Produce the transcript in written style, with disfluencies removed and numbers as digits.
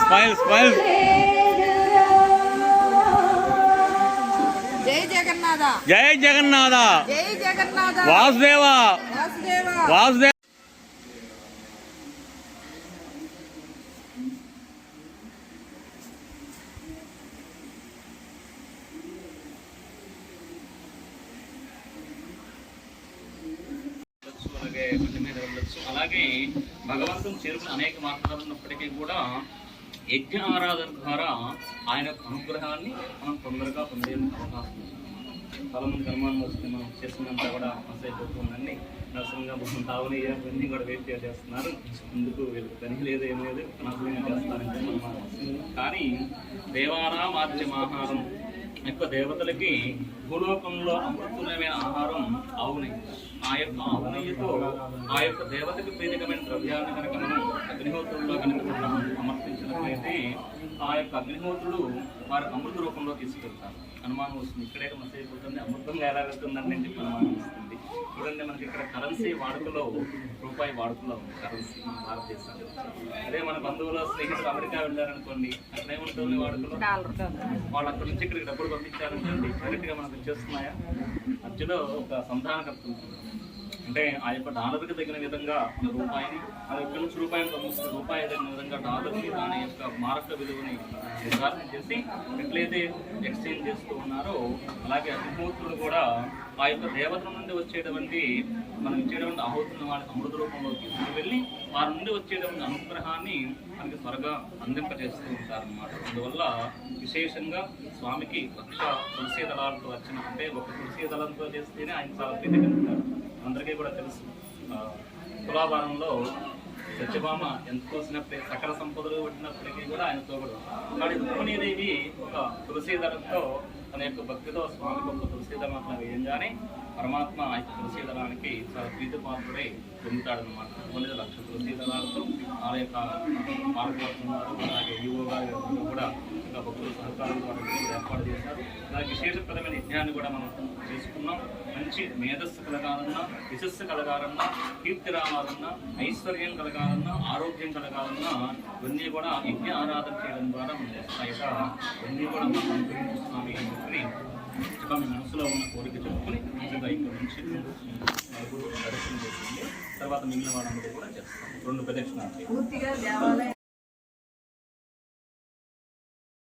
Smile smile. జై జగన్నాథ జై జగన్నాథ జై జగన్నాథ వాసుదేవ వాసుదేవ. అలాగే భగవంతుని చేరుకుని అనేక మార్గాలు ఉన్నప్పటికీ కూడా యజ్ఞ ఆరాధన ద్వారా ఆయన యొక్క అనుగ్రహాన్ని మనం తొందరగా పొందేందుకు అవకాశం ఉంది. చాలా మంది కర్మాలను వస్తుంది, మనం చేస్తున్నంతా కూడా మస్ అయిపోతుందండి. నర్సంగా మనం తాగుని ఇవన్నీ కూడా వెయిట్ చేస్తున్నారు. ముందుకు పని లేదు, ఏం లేదు, అనవసరంగా చేస్తారంటే మనం. కానీ దేవానాం ఆద్యమాహారం యొక్క దేవతలకి భూలోకంలో అమృతమైన ఆహారం ఆవు నెయ్యి. ఆ యొక్క ఆవు నెయ్యితో ఆ యొక్క దేవతకి ప్రీతికమైన ద్రవ్యాన్ని కనుక మనం అగ్నిహోత్రుల్లో కనుక మనం సమర్పించినట్లయితే ఆ యొక్క అగ్నిహోత్రుడు వారి అమృత రూపంలో తీసుకెళ్తారు. అనుమానం వస్తుంది, ఇక్కడే మసే అయిపోతుంది, అమృతంగా ఎలా వెళ్తుందని చెప్పి అనుమానం వస్తుంది. చూడండి, మనకి ఇక్కడ కరెన్సీ వాడుకలో రూపాయి వాడుకలో ఉంది కరెన్సీ మన భారతదేశంలో. అదే మన బంధువులు స్నేహితులు అమెరికా వెళ్ళారనుకోండి, అక్కడ ఏముంటుంది వాడుకలో, వాళ్ళు అక్కడ నుంచి ఇక్కడికి డబ్బులు పంపించారనుకోండి, డైరెక్ట్గా మనకు వచ్చేస్తున్నాయా? మధ్యలో ఒక సంధానకర్త ఉంటుంది. అంటే ఆ యొక్క డాలర్కి తగిన విధంగా మన రూపాయిని, అది ఇక్కడ నుంచి రూపాయిని పంపిస్తుంది, రూపాయి తగిన విధంగా డాలర్ని దాని యొక్క మారక విలువని నిర్ధారణ చేసి ఎట్లయితే ఎక్స్చేంజ్ చేస్తూ ఉన్నారో అలాగే అగ్నిహోత్రులు కూడా ఆ యొక్క దేవతల నుండి వచ్చేటువంటి మనం ఇచ్చేటువంటి ఆహుతులను వాళ్ళకి అమృత రూపంలో తీసుకువెళ్ళి వారి నుండి వచ్చేటువంటి అనుగ్రహాన్ని మనకి త్వరగా అందింపజేస్తూ ఉంటారన్నమాట. అందువల్ల విశేషంగా స్వామికి లక్ష తులసి దళాలతో వచ్చిన, అంటే ఒక తులసి దళంతో చేస్తేనే ఆయన చాలా ప్రీతి కలుగుతారు. అందరికీ కూడా తెలుసు, తులాభారంలో సత్యభామ ఎంత కోసినప్పుడే సకల సంపదలు పట్టినప్పటికీ కూడా ఆయనతో కూడా కానీ రుక్మిణీదేవి ఒక తులసీదళంతో తన యొక్క భక్తితో స్వామికి ఒక తులసీదళం అట్లా వేయంగానే పరమాత్మ ఆ యొక్క తులసీదళానికి చాలా ప్రీతిపాత్రుడై పొందుతాడనమాట. కొన్ని లక్ష తులసీదళాలతో ఆ యొక్క పాల్గొంటున్నారు. అలాగే ఈవో గారు కూడా ఇంకా భక్తుల సహకారం ద్వారా ఏర్పాటు చేశారు. అలాగే విశేషప్రదమైన యజ్ఞాన్ని కూడా మనం చేసుకున్నాం. మంచి మేధస్సు కలగాలన్నా, యశస్సు కలగాలన్నా, కీర్తి రావాలన్నా, ఐశ్వర్యం కలగాలన్నా, ఆరోగ్యం కలగాలన్నా ఇవన్నీ కూడా యజ్ఞ ఆరాధన చేయడం ద్వారా మనం వస్తాయిగా. ఇవన్నీ కూడా మనం అనుగ్రహిస్తున్నాము అని చెప్పి మీ మనసులో ఉన్న కోరిక చెప్పుకొని నిజంగా ఇక్కడ నుంచి దర్శనం చేస్తుంది. తర్వాత మిగిలిన వాళ్ళందరూ కూడా చేస్తాం. 2 ప్రదక్షిణాలు